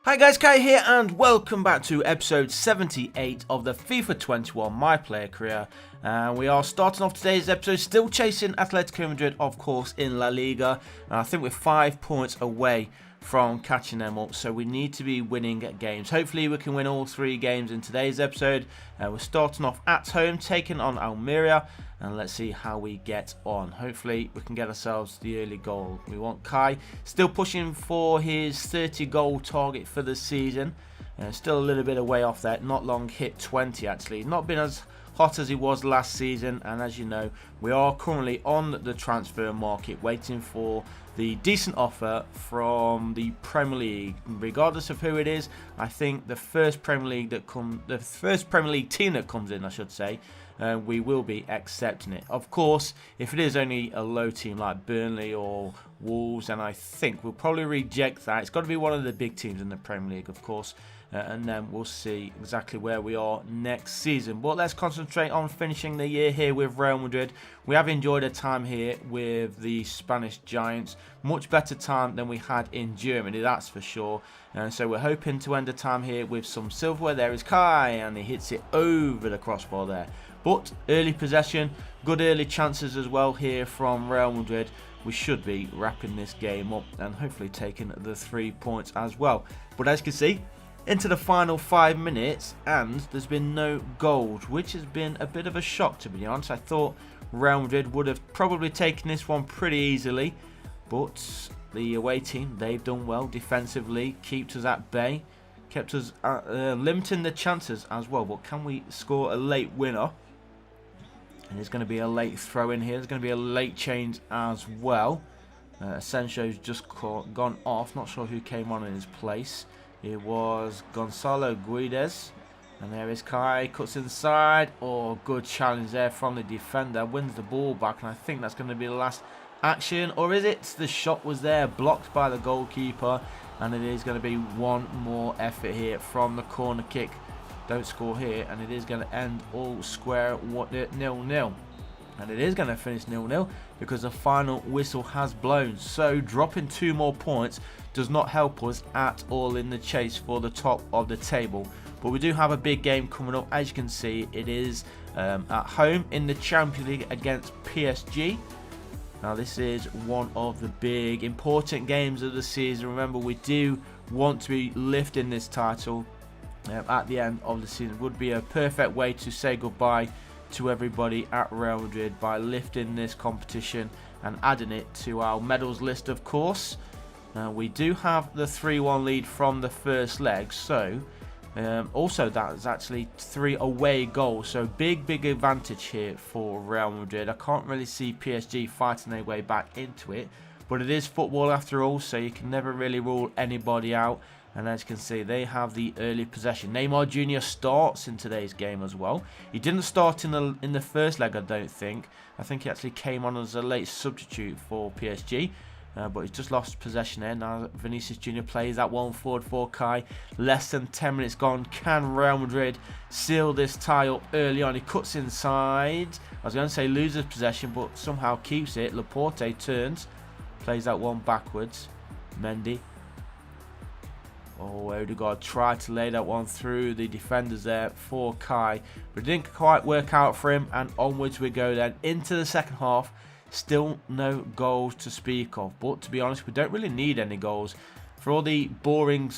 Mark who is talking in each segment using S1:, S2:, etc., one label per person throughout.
S1: Hi guys, Kai here and welcome back to episode 78 of the FIFA 21 My Player Career. And we are starting off today's episode still chasing Atletico Madrid, of course, in La Liga. And I think we're 5 points away from catching them up, so we need to be winning games. Hopefully we can win all 3 games in today's episode. We're starting off at home, taking on Almeria, and let's see how we get on. Hopefully we can get ourselves the early goal. We want Kai still pushing for his 30 goal target for the season. Still a little bit away off that, not long hit 20 actually. Not been as hot as he was last season, and as you know, we are currently on the transfer market waiting for the decent offer from the Premier League. Regardless of who it is, I think the first Premier League team that comes in, I should say, we will be accepting it. Of course, if it is only a low team like Burnley or Wolves, then I think we'll probably reject that. It's got to be one of the big teams in the Premier League, of course. And then we'll see exactly where we are next season. But let's concentrate on finishing the year here with Real Madrid. We have enjoyed a time here with the Spanish Giants. Much better time than we had in Germany, that's for sure. And so we're hoping to end the time here with some silverware. There is Kai, and he hits it over the crossbar there. But early possession, good early chances as well here from Real Madrid. We should be wrapping this game up and hopefully taking the 3 points as well. But as you can see, into the final 5 minutes, and there's been no goals, which has been a bit of a shock, to be honest. I thought Real Madrid would have probably taken this one pretty easily, but the away team, they've done well defensively, kept us at bay, kept us limiting the chances as well. But can we score a late winner? And there's going to be a late throw in here. There's going to be a late change as well. Asensio's just gone off. Not sure who came on in his place. It was Gonzalo Guedes. And there is Kai. Cuts inside. Oh, good challenge there from the defender. Wins the ball back. And I think that's going to be the last action. Or is it? The shot was there. Blocked by the goalkeeper. And it is going to be one more effort here from the corner kick. Don't score here, and it is going to end all square 0-0. And it is going to finish 0-0 because the final whistle has blown. So dropping 2 more points does not help us at all in the chase for the top of the table. But we do have a big game coming up. As you can see, it is at home in the Champions League against PSG. Now this is one of the big important games of the season. Remember, we do want to be lifting this title at the end of the season. Would be a perfect way to say goodbye to everybody at Real Madrid by lifting this competition and adding it to our medals list, of course. We do have the 3-1 lead from the first leg, so also that is actually 3 away goals, so big advantage here for Real Madrid. I can't really see PSG fighting their way back into it, but it is football after all, so you can never really rule anybody out. And as you can see, they have the early possession. Neymar Jr. starts in today's game as well. He didn't start in the first leg, I don't think. I think he actually came on as a late substitute for PSG. But he's just lost possession there. Now Vinicius Jr. plays that one forward for Kai. Less than 10 minutes gone. Can Real Madrid seal this tie up early on? He cuts inside. I was going to say loses possession, but somehow keeps it. Laporte turns. Plays that one backwards. Mendy. Oh, Odegaard tried to lay that one through the defenders there for Kai, but it didn't quite work out for him, and onwards we go then into the second half. Still no goals to speak of, but to be honest, we don't really need any goals. For all the boring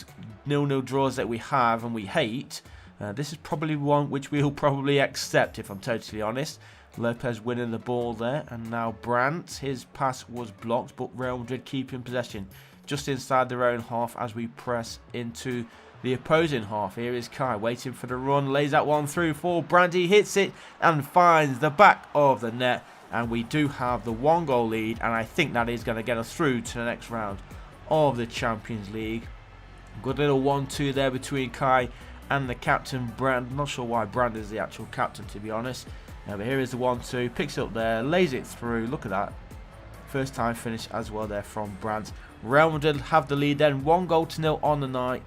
S1: 0-0 draws that we have and we hate, this is probably one which we'll probably accept, if I'm totally honest. Lopez winning the ball there, and now Brandt, his pass was blocked, but Real Madrid keeping possession just inside their own half as we press into the opposing half. Here is Kai waiting for the run, lays that one through for Brandt. He hits it and finds the back of the net, and we do have the 1-goal lead, and I think that is going to get us through to the next round of the Champions League. Good little 1-2 there between Kai and the captain Brandt. Not sure why Brandt is the actual captain, to be honest. But here is the 1-2, picks it up there, lays it through. Look at that. First time finish as well there from Brandt. Real Madrid have the lead then, 1-0 on the night,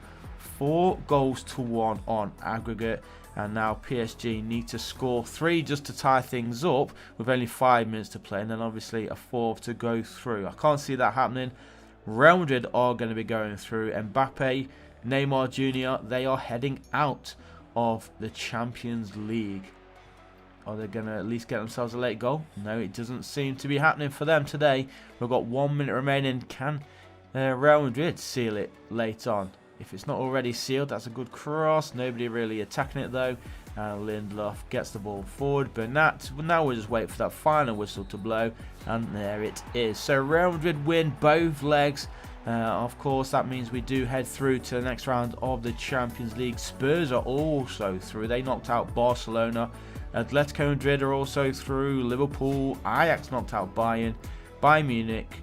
S1: 4-1 on aggregate. And now PSG need to score 3 just to tie things up with only 5 minutes to play, and then obviously a 4th to go through. I can't see that happening. Real Madrid are going to be going through. Mbappe Neymar Jr., they are heading out of the Champions League. Are they going to at least get themselves a late goal? No, it doesn't seem to be happening for them today. We've got 1 minute remaining. Can Real Madrid seal it late on? If it's not already sealed, that's a good cross. Nobody really attacking it though. And Lindelof gets the ball forward. Bernat, now we'll just wait for that final whistle to blow. And there it is. So Real Madrid win both legs. Of course, that means we do head through to the next round of the Champions League. Spurs are also through. They knocked out Barcelona. Atletico Madrid are also through. Liverpool, Ajax knocked out Bayern. Bayern Munich,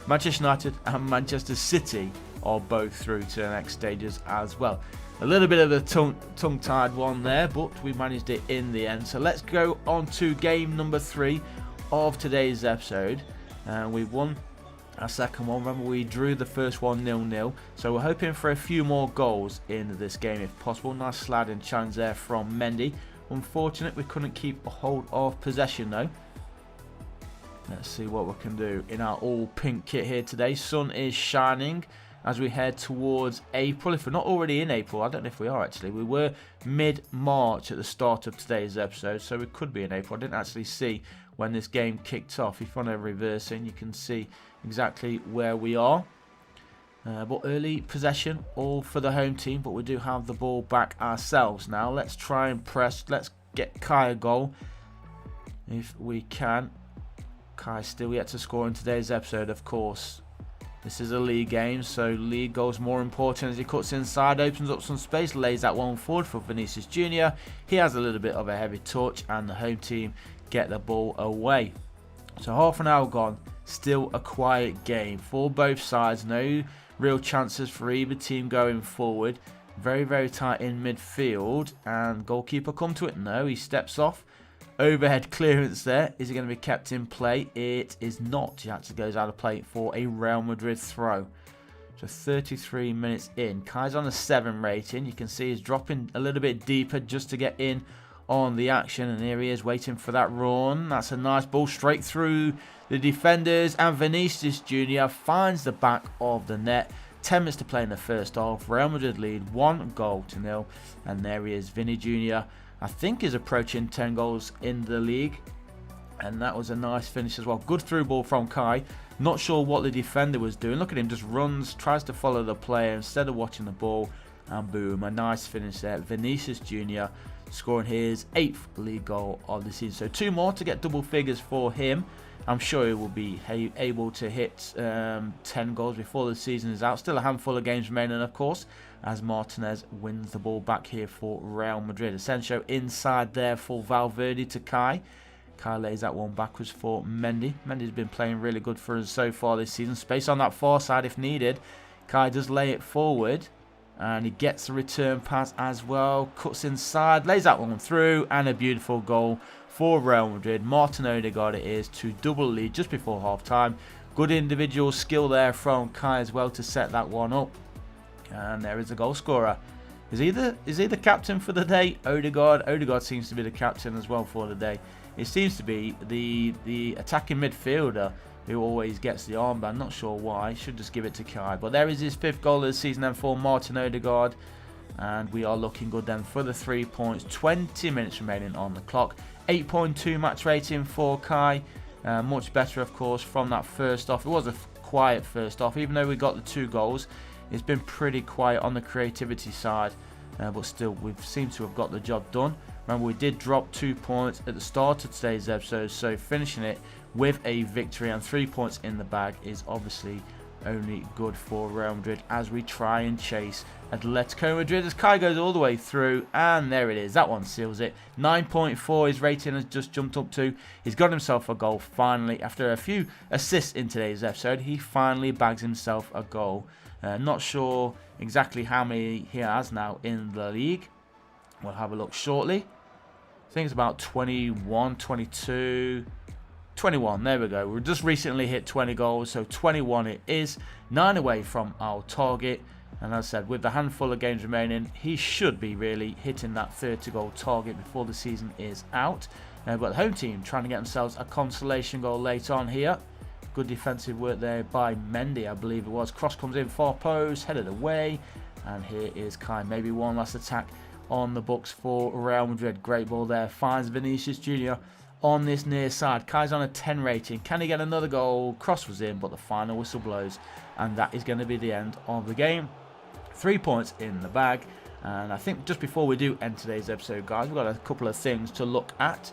S1: Manchester United and Manchester City are both through to the next stages as well. A little bit of a tongue-tied one there, but we managed it in the end. So let's go on to game number 3 of today's episode. We won our second one. Remember, we drew the first one 0-0. So we're hoping for a few more goals in this game if possible. Nice sliding challenge there from Mendy. Unfortunate we couldn't keep a hold of possession though. Let's see what we can do in our all pink kit here today. Sun is shining as we head towards April. If we're not already in April, I don't know if we are actually. We were mid-March at the start of today's episode, so we could be in April. I didn't actually see when this game kicked off. If you want to reverse in, you can see exactly where we are. But early possession, all for the home team, but we do have the ball back ourselves now. Let's try and press. Let's get Kai a goal if we can. Kai still yet to score in today's episode, of course. This is a league game, so league goals more important as he cuts inside, opens up some space, lays that one forward for Vinicius Jr. He has a little bit of a heavy touch and the home team get the ball away. So half an hour gone, still a quiet game for both sides. No real chances for either team going forward. Very, very tight in midfield, and goalkeeper come to it? No, he steps off. Overhead clearance there. Is it going to be kept in play? It is not. He actually goes out of play for a Real Madrid throw. So 33 minutes in. Kai's on a 7 rating. You can see he's dropping a little bit deeper just to get in on the action. And here he is waiting for that run. That's a nice ball straight through the defenders. And Vinicius Jr. finds the back of the net. 10 minutes to play in the first half. Real Madrid lead 1-0. And there he is, Vinny Jr. I think is approaching 10 goals in the league. And that was a nice finish as well. Good through ball from Kai. Not sure what the defender was doing. Look at him, just runs, tries to follow the player instead of watching the ball. And boom, a nice finish there. Vinicius Jr. scoring his 8th league goal of the season. So 2 more to get double figures for him. I'm sure he will be able to hit 10 goals before the season is out. Still a handful of games remaining, of course, as Martinez wins the ball back here for Real Madrid. Asensio inside there for Valverde to Kai. Kai lays that one backwards for Mendy. Mendy's been playing really good for us so far this season. Space on that far side if needed. Kai does lay it forward. And he gets the return pass as well. Cuts inside, lays that one through. And a beautiful goal for Real Madrid. Martin Odegaard it is to double lead just before half time. Good individual skill there from Kai as well to set that one up. And there is the goal scorer. Is he the captain for the day? Odegaard. Odegaard seems to be the captain as well for the day. It seems to be the attacking midfielder who always gets the armband. Not sure why. Should just give it to Kai. But there is his 5th goal of the season then for Martin Odegaard. And we are looking good then for the 3 points. 20 minutes remaining on the clock. 8.2 match rating for Kai. Much better, of course, from that first off. It was a quiet first off. Even though we got the 2 goals, it's been pretty quiet on the creativity side. But still, we've seemed to have got the job done. Remember, we did drop 2 points at the start of today's episode. So finishing it with a victory and 3 points in the bag is obviously only good for Real Madrid as we try and chase Atletico Madrid as Kai goes all the way through, and there it is. That one seals it. 9.4 his rating has just jumped up to. He's got himself a goal finally. After a few assists in today's episode, he finally bags himself a goal. Not sure exactly how many he has now in the league. We'll have a look shortly. I think it's about 21, 22... 21, there we go. We've just recently hit 20 goals, so 21 it is. 9 away from our target. And as I said, with the handful of games remaining, he should be really hitting that 30 goal target before the season is out. But the home team trying to get themselves a consolation goal late on here. Good defensive work there by Mendy, I believe it was. Cross comes in, far post, headed away. And here is Kai. Maybe one last attack on the books for Real Madrid. Great ball there. Finds Vinicius Jr. on this near side. Kai's on a 10 rating. Can he get another goal? Cross was in, but the final whistle blows. And that is going to be the end of the game. 3 points in the bag. And I think just before we do end today's episode, guys, we've got a couple of things to look at.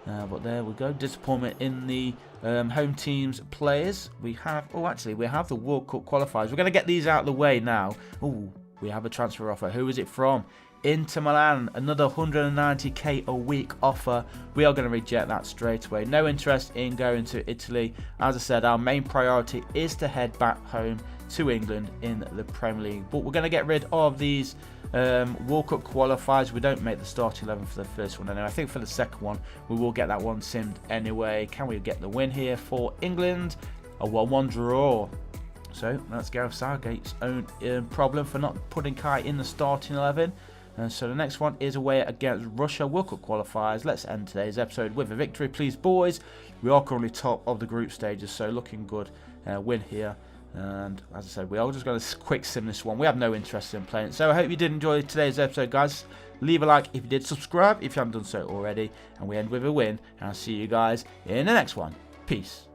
S1: But there we go. Disappointment in the home team's players. We have the World Cup qualifiers. We're going to get these out of the way now. Ooh, we have a transfer offer. Who is it from? Inter Milan. Another 190k a week offer. We are going to reject that straight away. No interest in going to Italy. As I said, our main priority is to head back home to England in the Premier League. But we're going to get rid of these World Cup qualifiers. We don't make the starting 11 for the first one anyway. I think for the second one we will get that one simmed anyway. Can we get the win here for England? A 1-1 draw. So that's Gareth Southgate's own problem for not putting Kai in the starting 11. And so the next one is away against Russia, World Cup qualifiers. Let's end today's episode with a victory, please, boys. We are currently top of the group stages, so looking good. Win here. And as I said, we are just going to quick sim this one. We have no interest in playing it. So I hope you did enjoy today's episode, guys. Leave a like if you did. Subscribe if you haven't done so already. And we end with a win. And I'll see you guys in the next one. Peace.